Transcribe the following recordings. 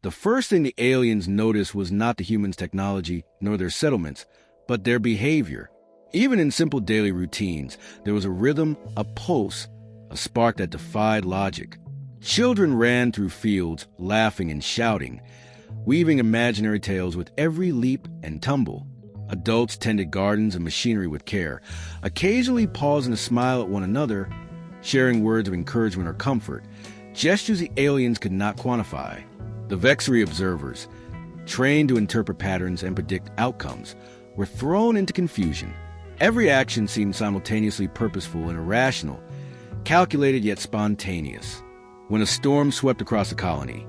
The first thing the aliens noticed was not the humans' technology nor their settlements, but their behavior. Even in simple daily routines, there was a rhythm, a pulse, a spark that defied logic. Children ran through fields, laughing and shouting, weaving imaginary tales with every leap and tumble. Adults tended gardens and machinery with care, occasionally pausing to smile at one another, sharing words of encouragement or comfort, gestures the aliens could not quantify. The vexillary observers, trained to interpret patterns and predict outcomes, were thrown into confusion. Every action seemed simultaneously purposeful and irrational, calculated yet spontaneous. When a storm swept across the colony,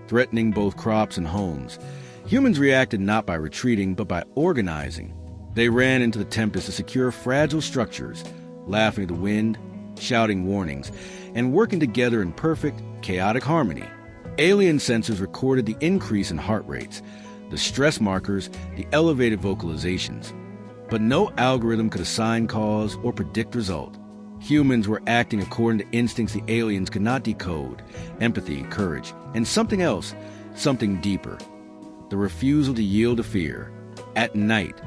threatening both crops and homes, humans reacted not by retreating, but by organizing. They ran into the tempest to secure fragile structures, laughing at the wind, shouting warnings, and working together in perfect, chaotic harmony. Alien sensors recorded the increase in heart rates, the stress markers, the elevated vocalizations. But no algorithm could assign cause or predict result. Humans were acting according to instincts the aliens could not decode: empathy, courage, and something else, something deeper. The refusal to yield to fear. At night,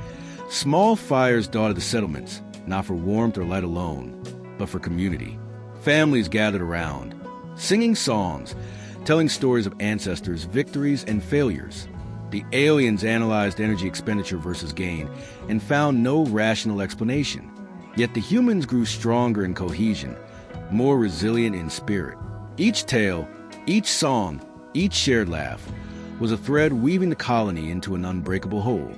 small fires dotted the settlements, not for warmth or light alone, but for community. Families gathered around, singing songs, telling stories of ancestors, victories, and failures. The aliens analyzed energy expenditure versus gain and found no rational explanation. Yet the humans grew stronger in cohesion, more resilient in spirit. Each tale, each song, each shared laugh was a thread weaving the colony into an unbreakable whole.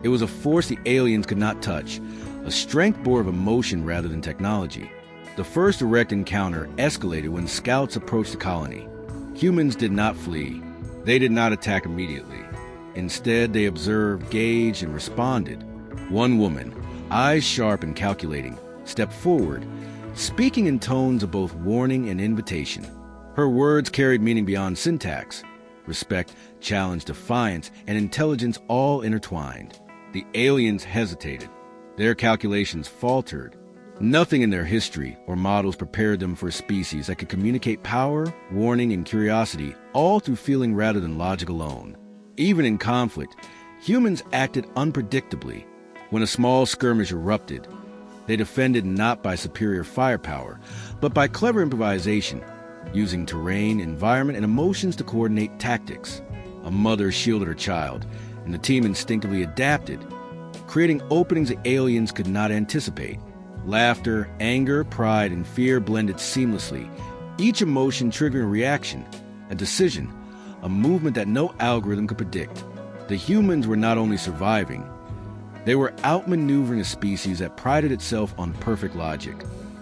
It was a force the aliens could not touch, a strength born of emotion rather than technology. The first direct encounter escalated when scouts approached the colony. Humans did not flee. They did not attack immediately. Instead, they observed, gauged, and responded. One woman, eyes sharp and calculating, stepped forward, speaking in tones of both warning and invitation. Her words carried meaning beyond syntax: respect, challenge, defiance, and intelligence all intertwined. The aliens hesitated. Their calculations faltered. Nothing in their history or models prepared them for a species that could communicate power, warning, and curiosity, all through feeling rather than logic alone. Even in conflict, humans acted unpredictably. When a small skirmish erupted, they defended not by superior firepower, but by clever improvisation, using terrain, environment, and emotions to coordinate tactics. A mother shielded her child, and the team instinctively adapted, creating openings the aliens could not anticipate. Laughter, anger, pride, and fear blended seamlessly, each emotion triggering a reaction, a decision, a movement that no algorithm could predict. The humans were not only surviving, they were outmaneuvering a species that prided itself on perfect logic.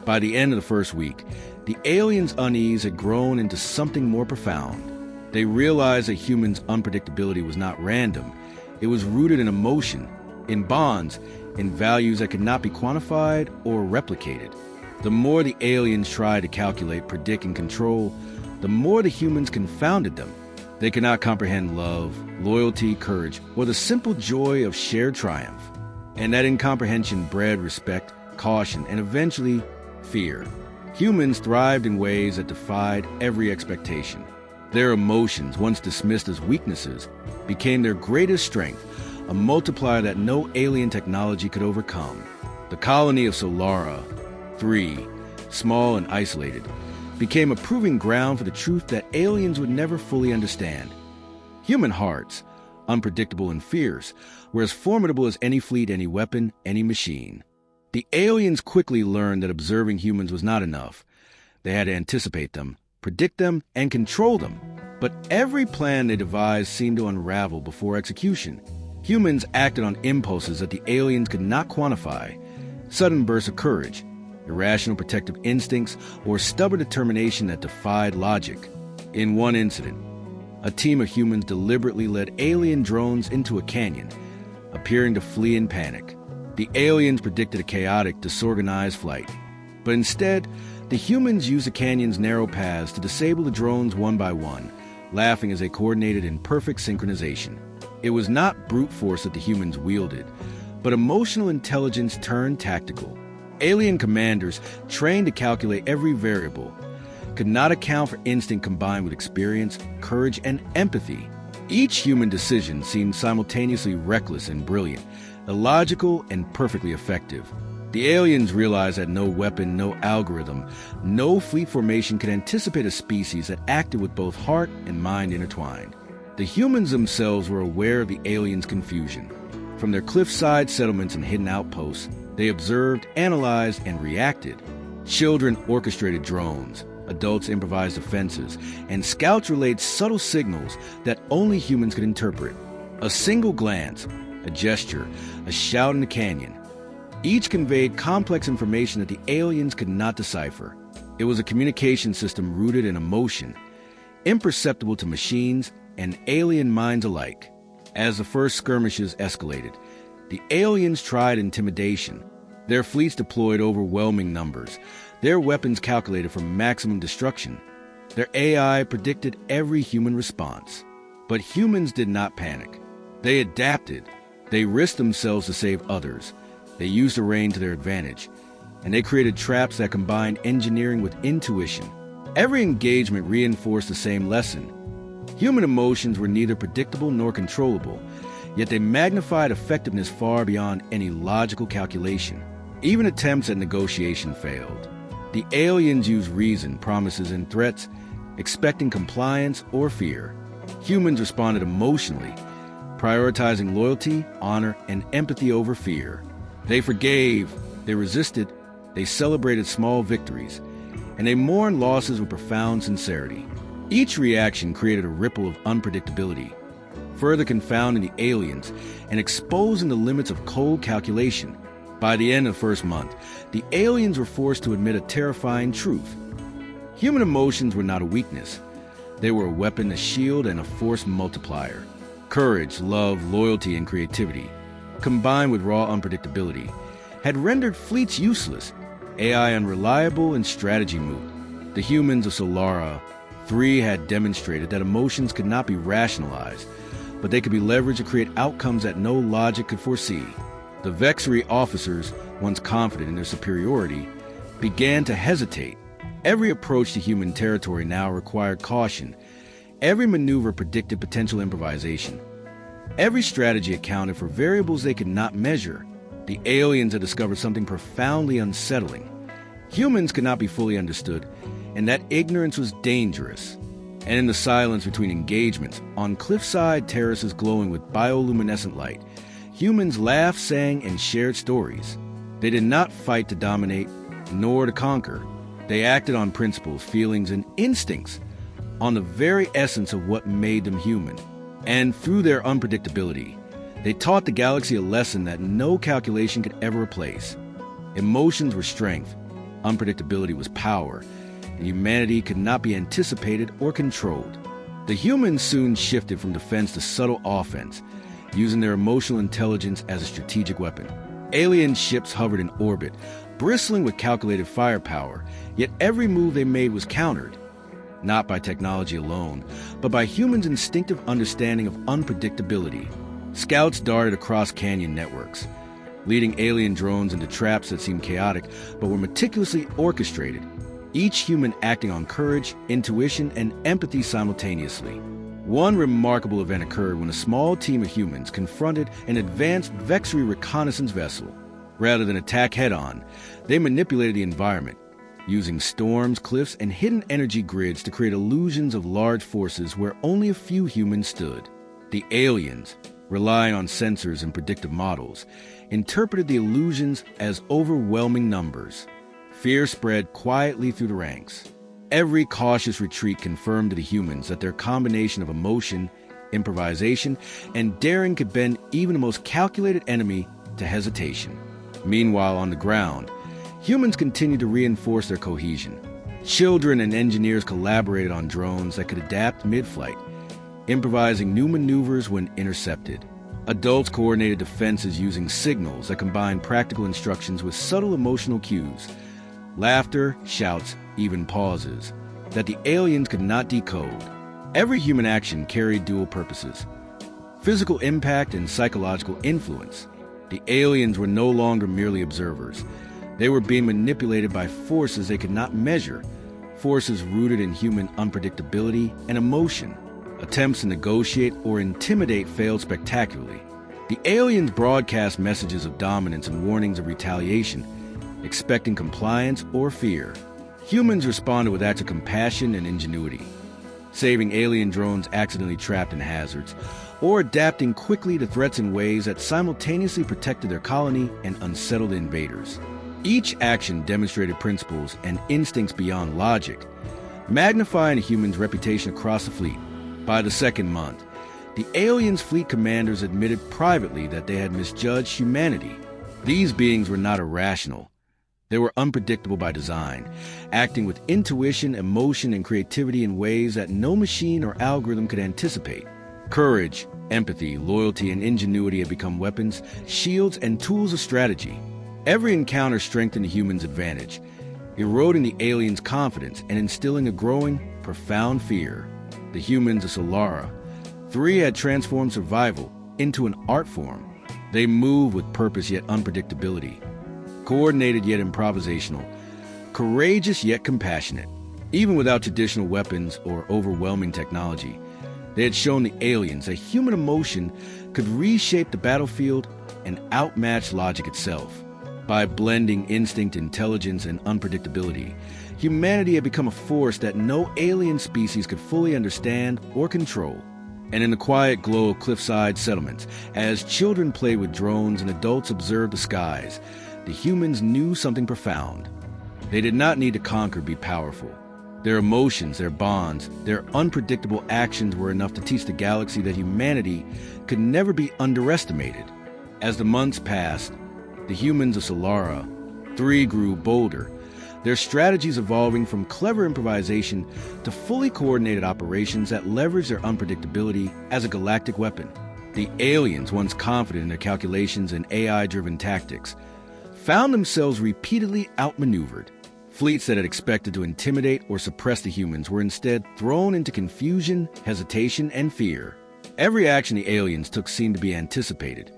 By the end of the first week, the aliens' unease had grown into something more profound. They realized that humans' unpredictability was not random. It was rooted in emotion, in bonds, in values that could not be quantified or replicated. The more the aliens tried to calculate, predict, and control, the more the humans confounded them. They could not comprehend love, loyalty, courage, or the simple joy of shared triumph. And that incomprehension bred respect, caution, and eventually fear. Humans thrived in ways that defied every expectation. Their emotions, once dismissed as weaknesses, became their greatest strength, a multiplier that no alien technology could overcome. The colony of Solara, 3, small and isolated, became a proving ground for the truth that aliens would never fully understand. Human hearts, unpredictable and fierce, were as formidable as any fleet, any weapon, any machine. The aliens quickly learned that observing humans was not enough. They had to anticipate them, predict them, and control them. But every plan they devised seemed to unravel before execution. Humans acted on impulses that the aliens could not quantify: sudden bursts of courage, irrational protective instincts, or stubborn determination that defied logic. In one incident, a team of humans deliberately led alien drones into a canyon, appearing to flee in panic. The aliens predicted a chaotic, disorganized flight. But instead, the humans used the canyon's narrow paths to disable the drones one by one, laughing as they coordinated in perfect synchronization. It was not brute force that the humans wielded, but emotional intelligence turned tactical. Alien commanders, trained to calculate every variable, could not account for instinct combined with experience, courage, and empathy. Each human decision seemed simultaneously reckless and brilliant, illogical and perfectly effective. The aliens realized that no weapon, no algorithm, no fleet formation could anticipate a species that acted with both heart and mind intertwined. The humans themselves were aware of the aliens' confusion. From their cliffside settlements and hidden outposts, they observed, analyzed, and reacted. Children orchestrated drones, adults improvised defenses, and scouts relayed subtle signals that only humans could interpret. A single glance, a gesture, a shout in the canyon. Each conveyed complex information that the aliens could not decipher. It was a communication system rooted in emotion, imperceptible to machines and alien minds alike. As the first skirmishes escalated, the aliens tried intimidation. Their fleets deployed overwhelming numbers, their weapons calculated for maximum destruction. Their AI predicted every human response. But humans did not panic. They adapted. They risked themselves to save others. They used terrain to their advantage, and they created traps that combined engineering with intuition. Every engagement reinforced the same lesson. Human emotions were neither predictable nor controllable, yet they magnified effectiveness far beyond any logical calculation. Even attempts at negotiation failed. The aliens used reason, promises, and threats, expecting compliance or fear. Humans responded emotionally, prioritizing loyalty, honor, and empathy over fear. They forgave, they resisted, they celebrated small victories, and they mourned losses with profound sincerity. Each reaction created a ripple of unpredictability, further confounding the aliens and exposing the limits of cold calculation. By the end of the first month, the aliens were forced to admit a terrifying truth. Human emotions were not a weakness. They were a weapon, a shield, and a force multiplier. Courage, love, loyalty, and creativity, combined with raw unpredictability, had rendered fleets useless, AI unreliable, and strategy moot. The humans of Solara 3 had demonstrated that emotions could not be rationalized, but they could be leveraged to create outcomes that no logic could foresee. The Vexery officers, once confident in their superiority, began to hesitate. Every approach to human territory now required caution. Every maneuver predicted potential improvisation. Every strategy accounted for variables they could not measure. The aliens had discovered something profoundly unsettling. Humans could not be fully understood, and that ignorance was dangerous. And in the silence between engagements, on cliffside terraces glowing with bioluminescent light, humans laughed, sang, and shared stories. They did not fight to dominate, nor to conquer. They acted on principles, feelings, and instincts, on the very essence of what made them human. And through their unpredictability, they taught the galaxy a lesson that no calculation could ever replace. Emotions were strength, unpredictability was power, and humanity could not be anticipated or controlled. The humans soon shifted from defense to subtle offense, using their emotional intelligence as a strategic weapon. Alien ships hovered in orbit, bristling with calculated firepower, yet every move they made was countered. Not by technology alone, but by humans' instinctive understanding of unpredictability. Scouts darted across canyon networks, leading alien drones into traps that seemed chaotic but were meticulously orchestrated, each human acting on courage, intuition, and empathy simultaneously. One remarkable event occurred when a small team of humans confronted an advanced Vexery reconnaissance vessel. Rather than attack head-on, they manipulated the environment, using storms, cliffs, and hidden energy grids to create illusions of large forces where only a few humans stood. The aliens, relying on sensors and predictive models, interpreted the illusions as overwhelming numbers. Fear spread quietly through the ranks. Every cautious retreat confirmed to the humans that their combination of emotion, improvisation, and daring could bend even the most calculated enemy to hesitation. Meanwhile, on the ground, humans continued to reinforce their cohesion. Children and engineers collaborated on drones that could adapt mid-flight, improvising new maneuvers when intercepted. Adults coordinated defenses using signals that combined practical instructions with subtle emotional cues. Laughter, shouts, even pauses, that the aliens could not decode. Every human action carried dual purposes: physical impact and psychological influence. The aliens were no longer merely observers. They were being manipulated by forces they could not measure, forces rooted in human unpredictability and emotion. Attempts to negotiate or intimidate failed spectacularly. The aliens broadcast messages of dominance and warnings of retaliation, expecting compliance or fear. Humans responded with acts of compassion and ingenuity, saving alien drones accidentally trapped in hazards, or adapting quickly to threats in ways that simultaneously protected their colony and unsettled invaders. Each action demonstrated principles and instincts beyond logic, magnifying a human's reputation across the fleet. By the second month, the aliens' fleet commanders admitted privately that they had misjudged humanity. These beings were not irrational. They were unpredictable by design, acting with intuition, emotion, and creativity in ways that no machine or algorithm could anticipate. Courage, empathy, loyalty, and ingenuity had become weapons, shields, and tools of strategy. Every encounter strengthened the human's advantage, eroding the aliens' confidence and instilling a growing, profound fear. The humans of Solara 3 had transformed survival into an art form. They moved with purpose yet unpredictability, coordinated yet improvisational, courageous yet compassionate. Even without traditional weapons or overwhelming technology, they had shown the aliens that human emotion could reshape the battlefield and outmatch logic itself. By blending instinct, intelligence, and unpredictability, humanity had become a force that no alien species could fully understand or control. And in the quiet glow of cliffside settlements, as children played with drones and adults observed the skies, the humans knew something profound. They did not need to conquer to be powerful. Their emotions, their bonds, their unpredictable actions were enough to teach the galaxy that humanity could never be underestimated. As the months passed, the humans of Solara 3 grew bolder, their strategies evolving from clever improvisation to fully coordinated operations that leveraged their unpredictability as a galactic weapon. The aliens, once confident in their calculations and AI-driven tactics, found themselves repeatedly outmaneuvered. Fleets that had expected to intimidate or suppress the humans were instead thrown into confusion, hesitation, and fear. Every action the aliens took seemed to be anticipated,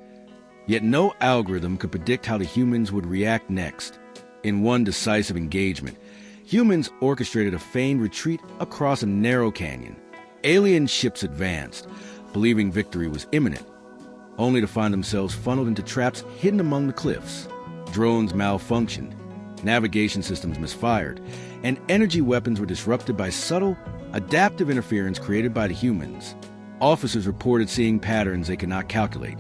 yet no algorithm could predict how the humans would react next. In one decisive engagement, humans orchestrated a feigned retreat across a narrow canyon. Alien ships advanced, believing victory was imminent, only to find themselves funneled into traps hidden among the cliffs. Drones malfunctioned, navigation systems misfired, and energy weapons were disrupted by subtle, adaptive interference created by the humans. Officers reported seeing patterns they could not calculate.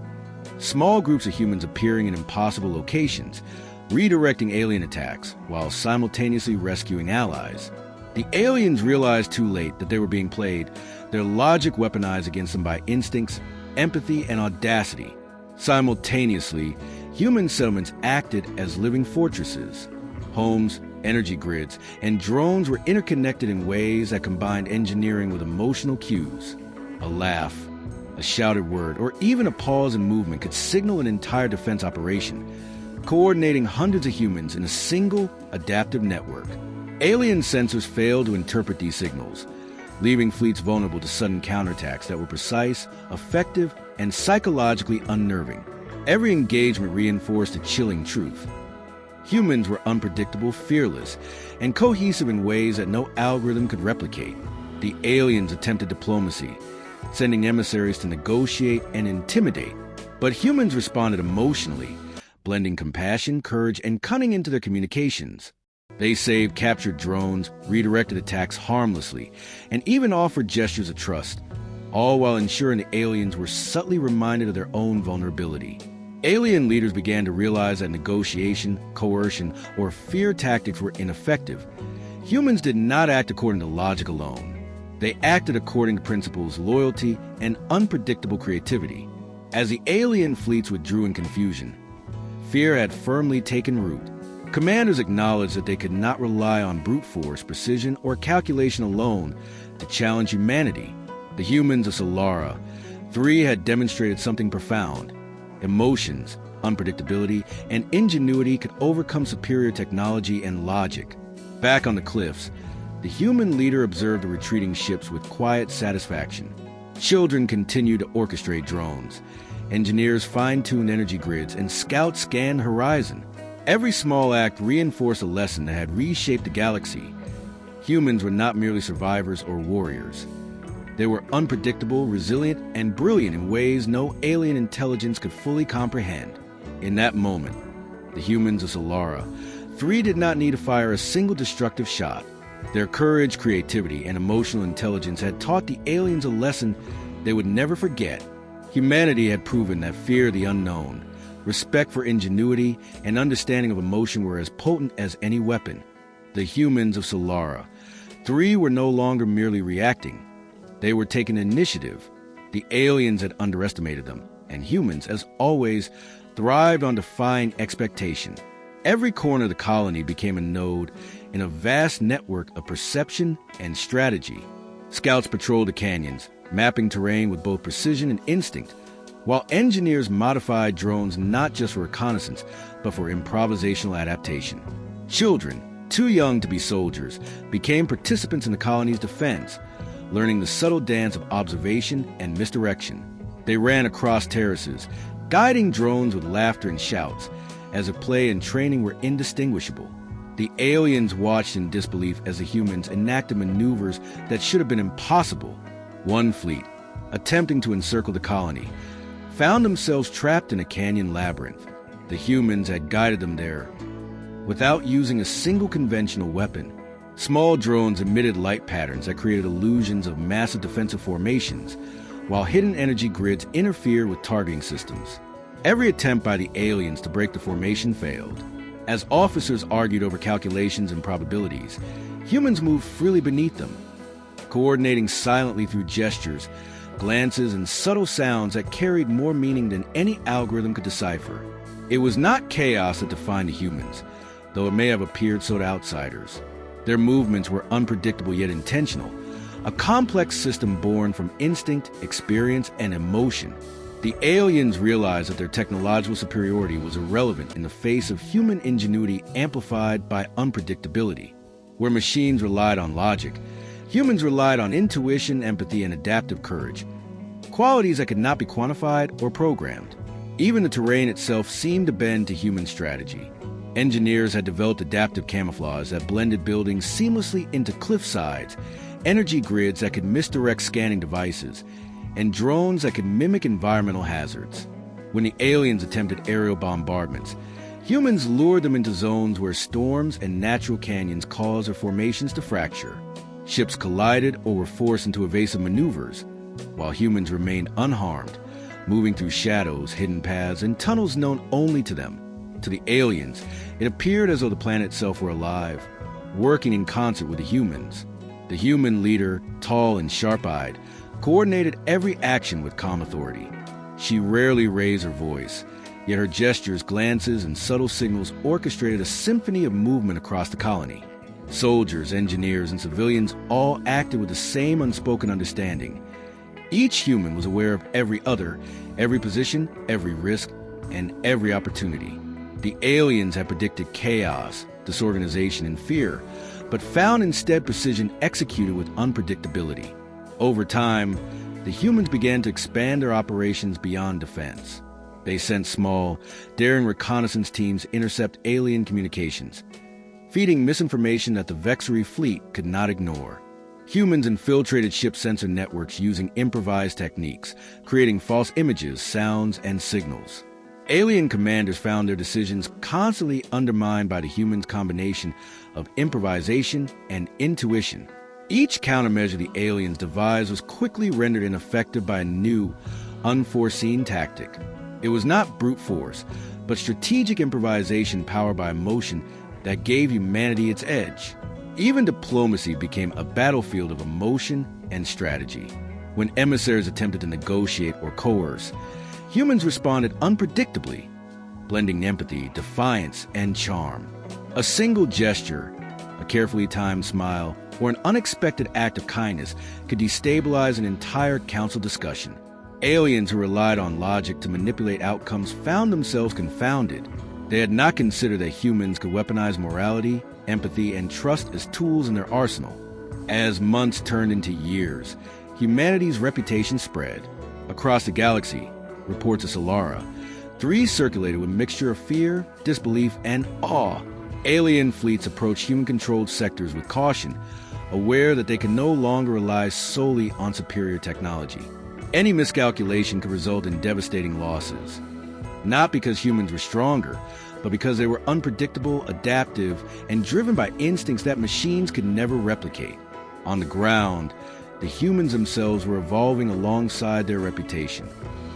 Small groups of humans appearing in impossible locations, redirecting alien attacks while simultaneously rescuing allies. The aliens realized too late that they were being played, their logic weaponized against them by instincts, empathy, and audacity. Simultaneously, human settlements acted as living fortresses. Homes, energy grids, and drones were interconnected in ways that combined engineering with emotional cues. A laugh, a shouted word, or even a pause in movement could signal an entire defense operation, coordinating hundreds of humans in a single, adaptive network. Alien sensors failed to interpret these signals, leaving fleets vulnerable to sudden counterattacks that were precise, effective, and psychologically unnerving. Every engagement reinforced a chilling truth. Humans were unpredictable, fearless, and cohesive in ways that no algorithm could replicate. The aliens attempted diplomacy, sending emissaries to negotiate and intimidate, but humans responded emotionally, blending compassion, courage, and cunning into their communications. They saved captured drones, redirected attacks harmlessly, and even offered gestures of trust, all while ensuring the aliens were subtly reminded of their own vulnerability. Alien leaders began to realize that negotiation, coercion, or fear tactics were ineffective. Humans did not act according to logic alone. They acted according to principles, loyalty, and unpredictable creativity. As the alien fleets withdrew in confusion, fear had firmly taken root. Commanders acknowledged that they could not rely on brute force, precision, or calculation alone to challenge humanity. The humans of Solara 3 had demonstrated something profound. Emotions, unpredictability, and ingenuity could overcome superior technology and logic. Back on the cliffs, the human leader observed the retreating ships with quiet satisfaction. Children continued to orchestrate drones. Engineers fine-tuned energy grids, and scouts scanned the horizon. Every small act reinforced a lesson that had reshaped the galaxy. Humans were not merely survivors or warriors. They were unpredictable, resilient, and brilliant in ways no alien intelligence could fully comprehend. In that moment, the humans of Solara, 3 did not need to fire a single destructive shot. Their courage, creativity, and emotional intelligence had taught the aliens a lesson they would never forget. Humanity had proven that fear of the unknown, respect for ingenuity, and understanding of emotion were as potent as any weapon. The humans of Solara, 3 were no longer merely reacting. They were taking initiative. The aliens had underestimated them, and humans, as always, thrived on defying expectation. Every corner of the colony became a node in a vast network of perception and strategy. Scouts patrolled the canyons, mapping terrain with both precision and instinct, while engineers modified drones not just for reconnaissance, but for improvisational adaptation. Children, too young to be soldiers, became participants in the colony's defense, learning the subtle dance of observation and misdirection. They ran across terraces, guiding drones with laughter and shouts, as if play and training were indistinguishable. The aliens watched in disbelief as the humans enacted maneuvers that should have been impossible. One fleet, attempting to encircle the colony, found themselves trapped in a canyon labyrinth. The humans had guided them there without using a single conventional weapon. Small drones emitted light patterns that created illusions of massive defensive formations, while hidden energy grids interfered with targeting systems. Every attempt by the aliens to break the formation failed. As officers argued over calculations and probabilities, humans moved freely beneath them, coordinating silently through gestures, glances, and subtle sounds that carried more meaning than any algorithm could decipher. It was not chaos that defined the humans, though it may have appeared so to outsiders. Their movements were unpredictable yet intentional, a complex system born from instinct, experience, and emotion. The aliens realized that their technological superiority was irrelevant in the face of human ingenuity amplified by unpredictability. Where machines relied on logic, humans relied on intuition, empathy, and adaptive courage, qualities that could not be quantified or programmed. Even the terrain itself seemed to bend to human strategy. Engineers had developed adaptive camouflage that blended buildings seamlessly into cliff sides, energy grids that could misdirect scanning devices, and drones that could mimic environmental hazards. When the aliens attempted aerial bombardments, humans lured them into zones where storms and natural canyons caused their formations to fracture. Ships collided or were forced into evasive maneuvers, while humans remained unharmed, moving through shadows, hidden paths, and tunnels known only to them. To the aliens, it appeared as though the planet itself were alive, working in concert with the humans. The human leader, tall and sharp-eyed, coordinated every action with calm authority. She rarely raised her voice, yet her gestures, glances, and subtle signals orchestrated a symphony of movement across the colony. Soldiers, engineers, and civilians all acted with the same unspoken understanding. Each human was aware of every other, every position, every risk, and every opportunity. The aliens had predicted chaos, disorganization, and fear, but found instead precision executed with unpredictability. Over time, the humans began to expand their operations beyond defense. They sent small, daring reconnaissance teams to intercept alien communications, feeding misinformation that the Vexery fleet could not ignore. Humans infiltrated ship sensor networks using improvised techniques, creating false images, sounds, and signals. Alien commanders found their decisions constantly undermined by the humans' combination of improvisation and intuition. Each countermeasure the aliens devised was quickly rendered ineffective by a new, unforeseen tactic. It was not brute force, but strategic improvisation powered by emotion that gave humanity its edge. Even diplomacy became a battlefield of emotion and strategy. When emissaries attempted to negotiate or coerce, humans responded unpredictably, blending empathy, defiance, and charm. A single gesture, a carefully timed smile, or an unexpected act of kindness could destabilize an entire council discussion. Aliens who relied on logic to manipulate outcomes found themselves confounded. They had not considered that humans could weaponize morality, empathy, and trust as tools in their arsenal. As months turned into years, humanity's reputation spread. Across the galaxy, reports of Solara, 3 circulated with a mixture of fear, disbelief, and awe. Alien fleets approached human-controlled sectors with caution, aware that they can no longer rely solely on superior technology. Any miscalculation could result in devastating losses, not because humans were stronger, but because they were unpredictable, adaptive, and driven by instincts that machines could never replicate. On the ground, the humans themselves were evolving alongside their reputation.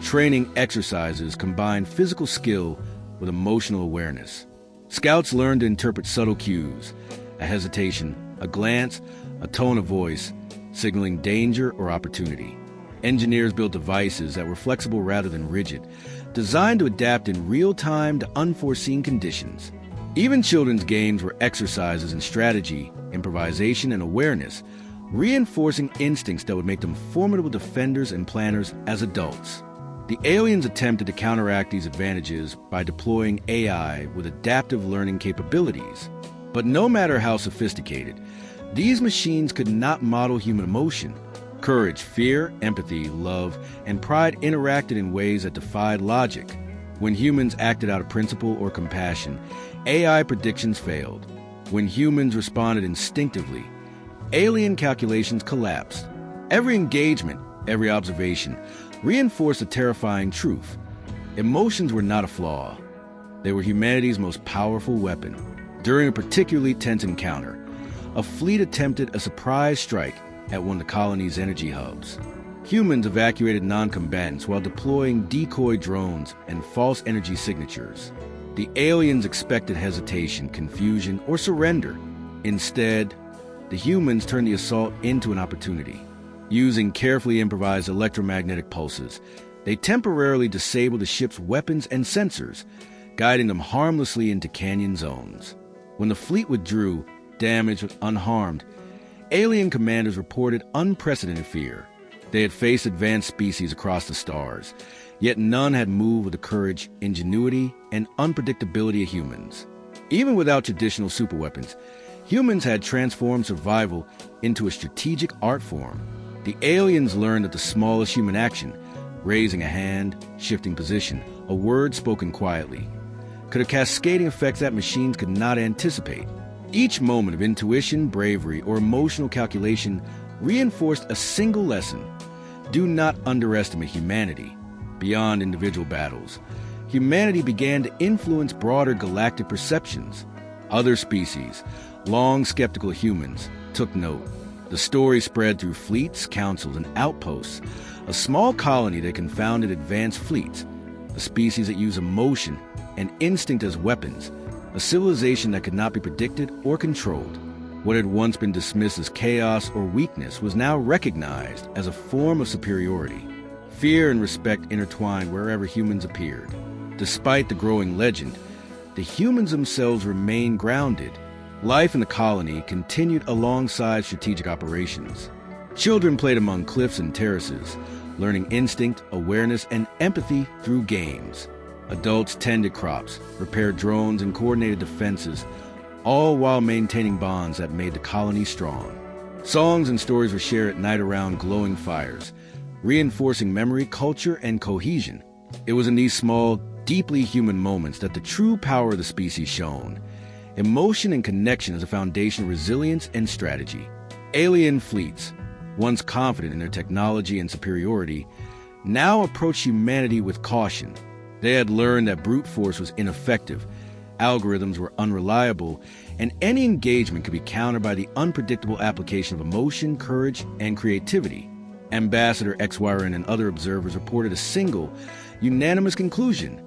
Training exercises combined physical skill with emotional awareness. Scouts learned to interpret subtle cues, a hesitation, a glance, a tone of voice, signaling danger or opportunity. Engineers built devices that were flexible rather than rigid, designed to adapt in real time to unforeseen conditions. Even children's games were exercises in strategy, improvisation, and awareness, reinforcing instincts that would make them formidable defenders and planners as adults. The aliens attempted to counteract these advantages by deploying AI with adaptive learning capabilities. But no matter how sophisticated, these machines could not model human emotion. Courage, fear, empathy, love, and pride interacted in ways that defied logic. When humans acted out of principle or compassion, AI predictions failed. When humans responded instinctively, alien calculations collapsed. Every engagement, every observation, reinforced a terrifying truth. Emotions were not a flaw. They were humanity's most powerful weapon. During a particularly tense encounter, a fleet attempted a surprise strike at one of the colony's energy hubs. Humans evacuated non-combatants while deploying decoy drones and false energy signatures. The aliens expected hesitation, confusion, or surrender. Instead, the humans turned the assault into an opportunity. Using carefully improvised electromagnetic pulses, they temporarily disabled the ship's weapons and sensors, guiding them harmlessly into canyon zones. When the fleet withdrew, damaged but unharmed, alien commanders reported unprecedented fear. They had faced advanced species across the stars, yet none had moved with the courage, ingenuity, and unpredictability of humans. Even without traditional superweapons, humans had transformed survival into a strategic art form. The aliens learned that the smallest human action, raising a hand, shifting position, a word spoken quietly, could have cascading effects that machines could not anticipate. Each moment of intuition, bravery, or emotional calculation reinforced a single lesson: do not underestimate humanity. Beyond individual battles, humanity began to influence broader galactic perceptions. Other species, long skeptical humans, took note. The story spread through fleets, councils, and outposts. A small colony that confounded advanced fleets, a species that used emotion and instinct as weapons, a civilization that could not be predicted or controlled. What had once been dismissed as chaos or weakness was now recognized as a form of superiority. Fear and respect intertwined wherever humans appeared. Despite the growing legend, the humans themselves remained grounded. Life in the colony continued alongside strategic operations. Children played among cliffs and terraces, learning instinct, awareness, and empathy through games. Adults tended crops, repaired drones, and coordinated defenses, all while maintaining bonds that made the colony strong. Songs and stories were shared at night around glowing fires, reinforcing memory, culture, and cohesion. It was in these small, deeply human moments that the true power of the species shone. Emotion and connection as a foundation of resilience and strategy. Alien fleets, once confident in their technology and superiority, now approached humanity with caution. They had learned that brute force was ineffective, algorithms were unreliable, and any engagement could be countered by the unpredictable application of emotion, courage, and creativity. Ambassador XYRN and other observers reported a single, unanimous conclusion: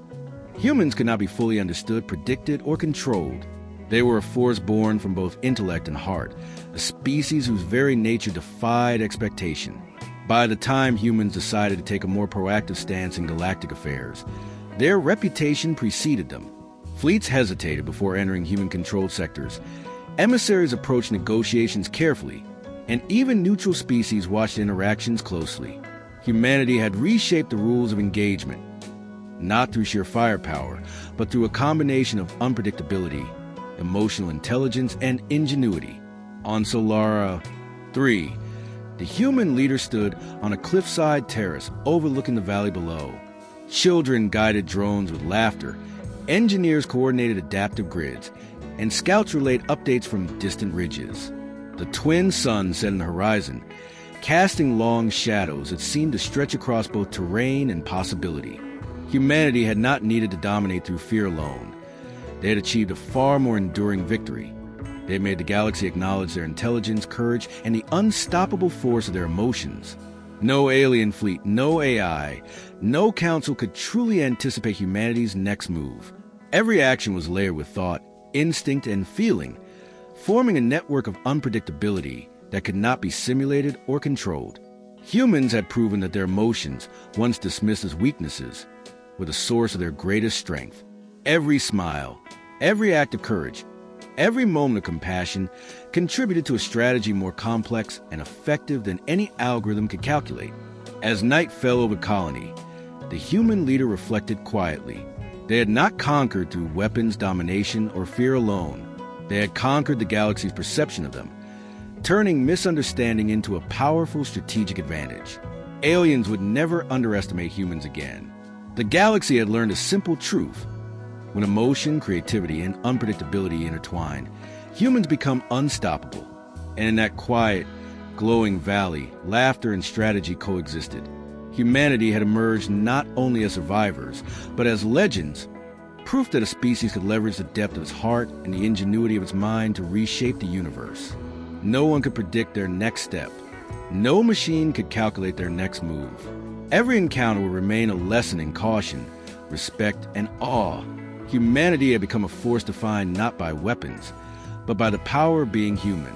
humans could not be fully understood, predicted, or controlled. They were a force born from both intellect and heart, a species whose very nature defied expectation. By the time humans decided to take a more proactive stance in galactic affairs, their reputation preceded them. Fleets hesitated before entering human-controlled sectors. Emissaries approached negotiations carefully, and even neutral species watched interactions closely. Humanity had reshaped the rules of engagement, not through sheer firepower, but through a combination of unpredictability, emotional intelligence, and ingenuity. On Solara 3, the human leader stood on a cliffside terrace overlooking the valley below. Children guided drones with laughter, engineers coordinated adaptive grids, and scouts relayed updates from distant ridges. The twin suns set in the horizon, casting long shadows that seemed to stretch across both terrain and possibility. Humanity had not needed to dominate through fear alone. They had achieved a far more enduring victory. They had made the galaxy acknowledge their intelligence, courage, and the unstoppable force of their emotions. No alien fleet, no AI, no council could truly anticipate humanity's next move. Every action was layered with thought, instinct, and feeling, forming a network of unpredictability that could not be simulated or controlled. Humans had proven that their emotions, once dismissed as weaknesses, were the source of their greatest strength. Every smile, every act of courage, every moment of compassion contributed to a strategy more complex and effective than any algorithm could calculate. As night fell over the colony, the human leader reflected quietly. They had not conquered through weapons, domination, or fear alone. They had conquered the galaxy's perception of them, turning misunderstanding into a powerful strategic advantage. Aliens would never underestimate humans again. The galaxy had learned a simple truth. When emotion, creativity, and unpredictability intertwine, humans become unstoppable. And in that quiet, glowing valley, laughter and strategy coexisted. Humanity had emerged not only as survivors, but as legends, proof that a species could leverage the depth of its heart and the ingenuity of its mind to reshape the universe. No one could predict their next step. No machine could calculate their next move. Every encounter would remain a lesson in caution, respect, and awe. Humanity had become a force defined not by weapons, but by the power of being human.